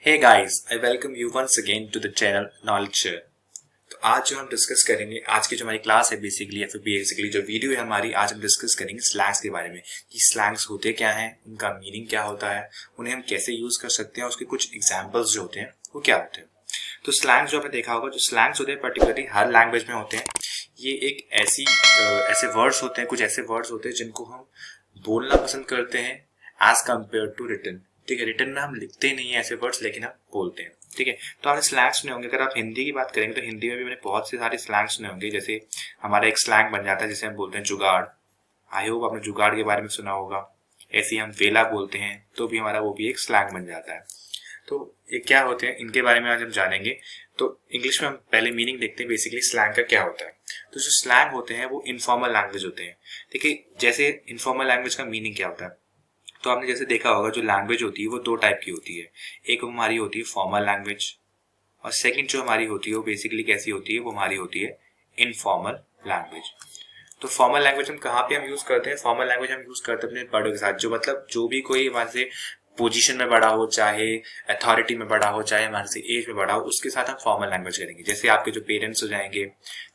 Hey guys, I welcome you once again to the channel Knowledge Share। तो आज जो हम डिस्कस करेंगे, आज की जो हमारी क्लास है बेसिकली या फिर बेसिकली जो वीडियो है हमारी, आज हम डिस्कस करेंगे स्लैंग्स के बारे में कि स्लैंग्स होते क्या हैं, उनका मीनिंग क्या होता है, उन्हें हम कैसे यूज कर सकते हैं, उसके कुछ एग्जाम्पल्स जो होते हैं वो क्या होते हैं। तो स्लैंग्स जो आपने देखा होगा, जो स्लैंग्स होते हैं पर्टिकुलरली हर लैंग्वेज में होते हैं। ये एक ऐसे वर्ड्स होते हैं, कुछ ऐसे वर्ड्स होते हैं जिनको हम बोलना पसंद करते हैं एज कम्पेयर टू रिटन। ठीक है, रिटन में हम लिखते नहीं है ऐसे वर्ड्स, लेकिन हम बोलते हैं। ठीक है, तो आपने स्लैंग सुने होंगे। अगर आप हिंदी की बात करेंगे तो हिंदी में भी मैंने बहुत से सारे स्लैंग सुने होंगे। जैसे हमारा एक स्लैंग बन जाता है जिसे हम बोलते हैं जुगाड़। आई होप आपने जुगाड़ के बारे में सुना होगा। ऐसे ही हम वेला बोलते हैं तो भी हमारा वो भी एक स्लैंग बन जाता है। तो ये क्या होते हैं, इनके बारे में आज हम जानेंगे। तो इंग्लिश में हम पहले मीनिंग देखते हैं बेसिकली स्लैंग का क्या होता है। तो जो स्लैंग होते हैं वो इनफॉर्मल लैंग्वेज होते हैं। ठीक है, जैसे इनफॉर्मल लैंग्वेज का मीनिंग क्या होता है, तो आपने जैसे देखा होगा जो लैंग्वेज होती है वो दो टाइप की होती है। एक हमारी होती है फॉर्मल लैंग्वेज, और सेकंड जो हमारी होती है वो बेसिकली कैसी होती है, वो हमारी होती है इनफॉर्मल लैंग्वेज। तो फॉर्मल लैंग्वेज हम कहाँ पे हम यूज करते हैं, फॉर्मल लैंग्वेज हम यूज करते हैं अपने बड़ों के साथ। जो मतलब जो भी कोई हमारे से पोजीशन में बड़ा हो, चाहे अथॉरिटी में बड़ा हो, चाहे हमारे से एज में बड़ा हो, उसके साथ हम फॉर्मल लैंग्वेज करेंगे। जैसे आपके जो पेरेंट्स हो जाएंगे,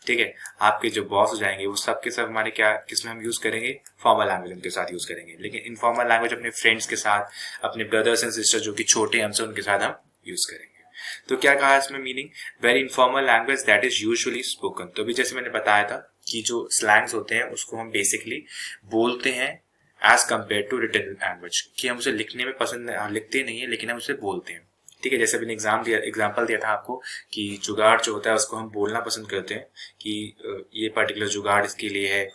ठीक है, आपके जो बॉस हो जाएंगे, वो सब के सब हमारे क्या किसमें हम यूज करेंगे, फॉर्मल लैंग्वेज उनके साथ यूज करेंगे। लेकिन इनफॉर्मल लैंग्वेज अपने फ्रेंड्स के साथ, अपने ब्रदर्स एंड सिस्टर जो कि छोटे हमसे, उनके साथ हम यूज करेंगे। तो क्या कहा इसमें meaning, very informal language that is usually spoken. तो भी जैसे मैंने बताया था कि जो स्लैंग्स होते हैं उसको हम बेसिकली बोलते हैं as compare to written language, कि हम उसे लिखने में पसंद लिखते नहीं है, लेकिन हम उसे बोलते हैं। ठीक है, जैसे मैंने एग्जाम्पल दिया था आपको कि जुगाड़ जो होता है उसको हम बोलना पसंद करते हैं कि ये पर्टिकुलर जुगाड़ इसके लिए है,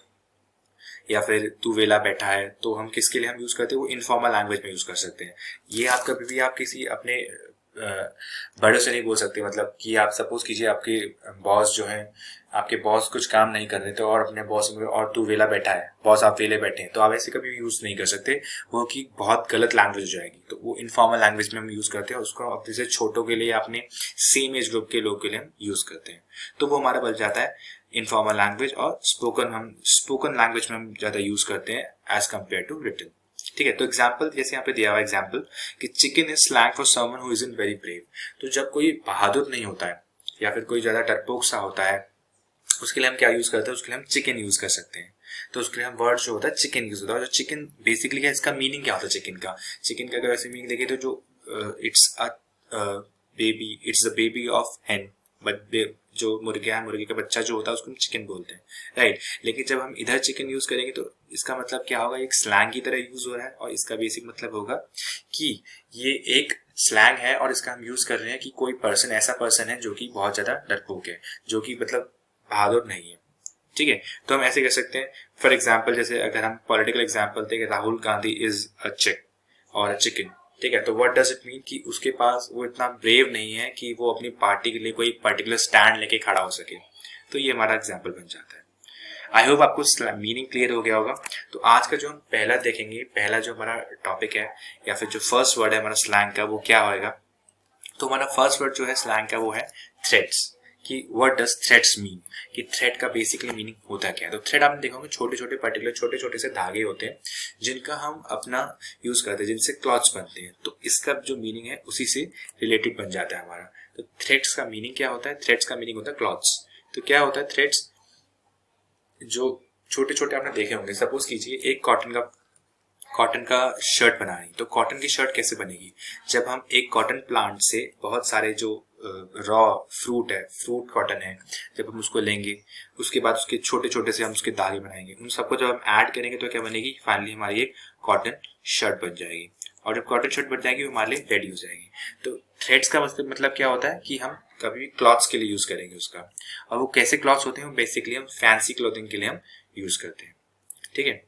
या फिर तू वेला बैठा है। तो हम किसके लिए हम यूज करते हैं, वो इनफॉर्मल लैंग्वेज में यूज कर सकते हैं। ये आप कभी भी आप किसी अपने बड़े से नहीं बोल सकते। मतलब कि आप सपोज कीजिए आपके बॉस जो है, आपके बॉस कुछ काम नहीं कर रहे थे और अपने बॉस में और तू वेला बैठा है, बॉस आप वेले बैठे हैं, तो आप ऐसे कभी यूज नहीं कर सकते। वो कि बहुत गलत लैंग्वेज हो जाएगी। तो वो इनफॉर्मल लैंग्वेज में हम यूज करते हैं उसको। अपने से छोटों के लिए, अपने सेम एज ग्रुप के लोग के लिए हम यूज करते हैं। तो वो हमारा बन जाता है इनफॉर्मल लैंग्वेज। और स्पोकन लैंग्वेज में हम ज्यादा यूज करते हैं एज कम्पेयर टू रिटन। ठीक है, तो एग्जाम्पल जैसे यहाँ पे दिया हुआ एग्जाम्पल कि chicken is slang for someone who isn't very brave. तो जब कोई बहादुर नहीं होता है या फिर कोई ज्यादा डरपोक सा होता है, उसके लिए हम क्या यूज करते हैं, उसके लिए हम चिकन यूज कर सकते हैं। तो उसके लिए हम वर्ड जो होता है चिकन यूज होता है। और जो चिकन बेसिकली क्या, इसका मीनिंग क्या होता है चिकन का अगर ऐसे मीनिंग देखें तो जो it's a baby, it's the baby of hen. But जो मुर्गिया है, मुर्गी का बच्चा जो होता है उसको हम चिकन बोलते हैं, राइट। लेकिन जब हम इधर चिकन यूज करेंगे तो इसका मतलब क्या होगा, एक स्लैंग की तरह यूज हो रहा है। और इसका बेसिक मतलब होगा कि ये एक स्लैंग है और इसका हम यूज कर रहे हैं कि कोई पर्सन ऐसा पर्सन है जो कि बहुत ज्यादा डरपोक है, जो कि मतलब बहादुर नहीं है। ठीक है, तो हम ऐसे कर सकते हैं। फॉर एग्जाम्पल जैसे अगर हम पॉलिटिकल एग्जाम्पल देखें, राहुल गांधी इज अ चिक और अ चिकन। ठीक है, तो व्हाट डज इट मीन कि उसके पास वो इतना ब्रेव नहीं है कि वो अपनी पार्टी के लिए कोई पर्टिकुलर स्टैंड लेके खड़ा हो सके। तो ये हमारा एग्जाम्पल बन जाता है। आई होप आपको मीनिंग क्लियर हो गया होगा। तो आज का जो हम पहला देखेंगे, पहला जो हमारा टॉपिक है या फिर जो फर्स्ट वर्ड है हमारा स्लैंग का, वो क्या होएगा। तो हमारा फर्स्ट वर्ड जो है स्लैंग का वो है थ्रेड्स। कि व्हाट डज थ्रेड्स मीन, कि थ्रेड का बेसिकली मीनिंग होता क्या है। तो थ्रेड आपने देखा होगा छोटे छोटे पर्टिकुलर छोटे छोटे से धागे होते हैं जिनका हम अपना यूज करते हैं, जिनसे क्लॉथ्स बनते हैं। तो इसका जो मीनिंग है उसी से रिलेटेड बन जाता है हमारा। तो थ्रेड्स का मीनिंग क्या होता है, थ्रेड्स का मीनिंग होता है क्लॉथ्स। तो क्या होता है थ्रेड्स, जो छोटे छोटे आपने देखे होंगे। सपोज कीजिए एक कॉटन का शर्ट बना रही, तो कॉटन की शर्ट कैसे बनेगी, जब हम एक कॉटन प्लांट से बहुत सारे जो रॉ फ्रूट है, फ्रूट कॉटन है, जब हम उसको लेंगे, उसके बाद उसके छोटे छोटे से हम उसके धागे बनाएंगे, उन सबको जब हम ऐड करेंगे तो क्या बनेगी, फाइनली हमारी एक कॉटन शर्ट बन जाएगी। और जब कॉटन शर्ट बन जाएगी वो हमारे लिए रेडी हो जाएगी। तो थ्रेड्स का मतलब क्या होता है कि हम कभी क्लॉथ्स के लिए यूज करेंगे उसका। और वो कैसे क्लॉथ्स होते हैं, बेसिकली हम फैंसी क्लोथिंग के लिए हम यूज करते हैं। ठीक है,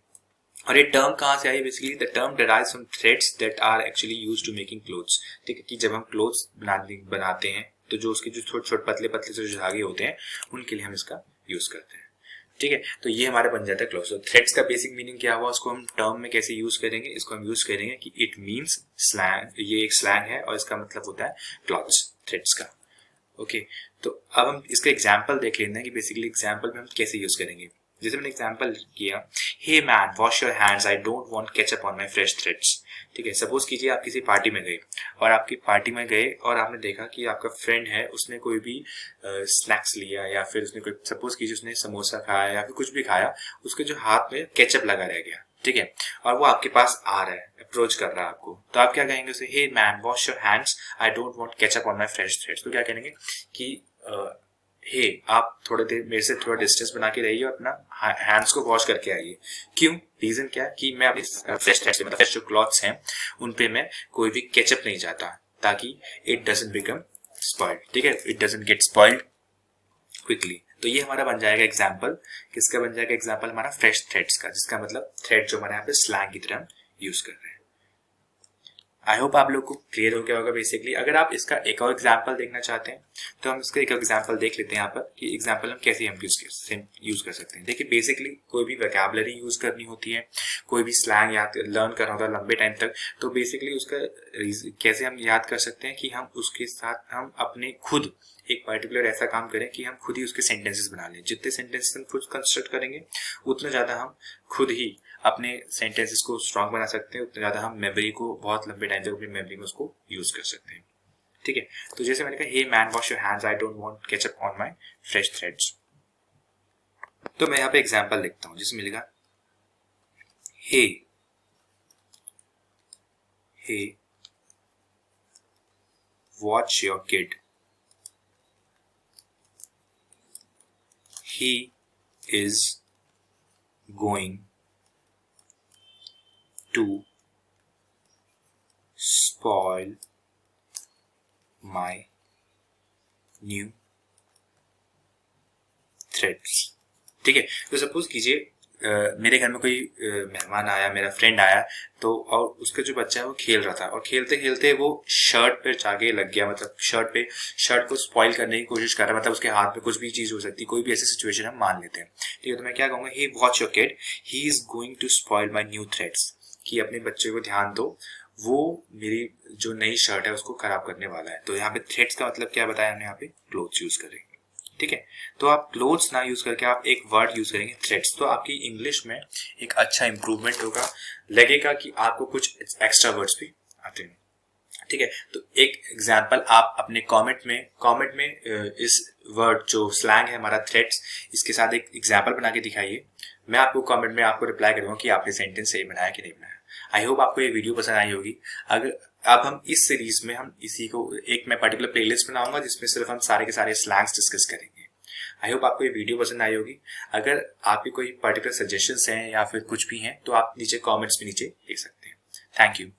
और ये टर्म कहाँ से आई, basically the term derives from threads that are actually used to making clothes. ठीक है, कि जब हम क्लोथ्स बनाते हैं तो जो उसके जो छोटे छोटे पतले पतले से जो धागे होते हैं उनके लिए हम इसका यूज करते हैं। ठीक है, तो ये हमारा बन जाता है क्लोथ्स। तो थ्रेड्स का बेसिक मीनिंग क्या हुआ, उसको हम टर्म में कैसे यूज करेंगे, इसको हम यूज करेंगे कि इट मीन्स स्लैंग, ये एक स्लैंग है और इसका मतलब होता है क्लॉथ्स, थ्रेड्स का। ओके, तो अब हम इसका एग्जाम्पल देख लेते हैं कि बेसिकली एग्जाम्पल में हम कैसे यूज करेंगे। जैसे मैंने एग्जांपल किया, hey man wash your hands, I don't want ketchup on my fresh threads. ठीक है, सपोज कीजिए आप किसी पार्टी में गए और आपकी पार्टी में गए और आपने देखा कि आपका फ्रेंड है, उसने कोई भी स्नैक्स लिया या फिर उसने कोई, सपोज कीजिए उसने समोसा खाया या फिर कुछ भी खाया, उसके जो हाथ में केचप लगा रह गया। ठीक है, और वो आपके पास आ रहा है, अप्रोच कर रहा है आपको, तो आप क्या कहेंगे उसे, hey man wash your hands, I don't want ketchup on my fresh threads. तो क्या कहेंगे कि हे आप थोड़ी देर मेरे से थोड़ा डिस्टेंस बना के रहिए और अपना हैंड्स को वॉश करके आइए। क्यों, रीजन क्या है कि मैं अपने फ्रेश थ्रेड्स मतलब फ्रेश जो क्लॉथ्स हैं उन पे मैं कोई भी केचप नहीं चाहता, ताकि इट डजंट बिकम स्पॉइल्ड। ठीक है, it doesn't get spoiled quickly. तो ये हमारा बन जाएगा एग्जाम्पल, किसका बन जाएगा एग्जाम्पल, हमारा फ्रेश थ्रेड्स का, जिसका मतलब थ्रेड जो हमारे यहाँ पे स्लैंग की तरह यूज कर रहे हैं। आई होप आप लोग को क्लियर हो गया होगा बेसिकली। अगर आप इसका एक और एग्जाम्पल देखना चाहते हैं तो हम इसका एक एग्जाम्पल देख लेते हैं यहाँ पर कि एग्जाम्पल हम कैसे हम यूज कर सकते हैं। देखिए, बेसिकली कोई भी वोकैबुलरी यूज करनी होती है, कोई भी स्लैंग याद लर्न करना होता है लंबे टाइम तक, तो बेसिकली उसका कैसे हम याद कर सकते हैं कि हम उसके साथ हम अपने खुद एक पर्टिकुलर ऐसा काम करें कि हम खुद ही उसके सेंटेंसेस बना लें। जितने सेंटेंसेस हम खुद कंस्ट्रक्ट करेंगे उतना ज़्यादा हम खुद ही अपने सेंटेंसेस को स्ट्रॉन्ग बना सकते हैं, उतना ज़्यादा हम मेमोरी को बहुत लंबे टाइम तक अपनी मेमोरी में उसको यूज कर सकते हैं। ठीक है, तो जैसे मैंने कहा, hey man wash your hands, I don't want ketchup on my fresh threads. तो मैं यहाँ पे एग्जाम्पल लिखता हूँ, जिसमें मिलेगा hey watch your kid, he is going to spoil my new threads। ठीक है, तो सपोज कीजिए मेरे घर में कोई मेहमान आया, मेरा फ्रेंड आया, तो और उसका जो बच्चा है वो खेल रहा था और खेलते खेलते वो शर्ट पे जाके लग गया, मतलब शर्ट को स्पॉइल करने की कोशिश कर रहा है, मतलब उसके हाथ में कुछ भी चीज हो सकती है, कोई भी ऐसी सिचुएशन हम मान लेते हैं। ठीक है, तो मैं क्या कहूँगा, hey watch your kid, he is going to spoil my new threads, कि अपने बच्चे को ध्यान दो, वो मेरी जो नई शर्ट है उसको खराब करने वाला है। तो यहाँ पे थ्रेड्स का मतलब क्या बताया हमने, यहाँ पे क्लोथ्स यूज करेंगे। ठीक है, तो आप क्लोथ्स ना यूज करके आप एक वर्ड यूज करेंगे थ्रेड्स, तो आपकी इंग्लिश में एक अच्छा इंप्रूवमेंट होगा, लगेगा कि आपको कुछ एक्स्ट्रा वर्ड्स भी आते हैं। ठीक है, तो एक एग्जांपल आप अपने कमेंट में इस वर्ड जो स्लैंग है हमारा थ्रेड्स, इसके साथ एक एग्जांपल बना के दिखाइए। मैं आपको कमेंट में आपको रिप्लाई करूंगा कि आपने सेंटेंस सही बनाया कि नहीं बनाया। आई होप आपको ये वीडियो पसंद आई होगी। अगर अब हम इस सीरीज में हम इसी को एक मैं पर्टिकुलर प्लेलिस्ट बनाऊंगा जिसमें सिर्फ हम सारे के सारे स्लैंग्स डिस्कस करेंगे। आई होप आपको ये वीडियो पसंद आई होगी। अगर आपके कोई पर्टिकुलर सजेशंस हैं या फिर कुछ भी हैं तो आप नीचे कमेंट्स में नीचे दे सकते हैं। Thank you.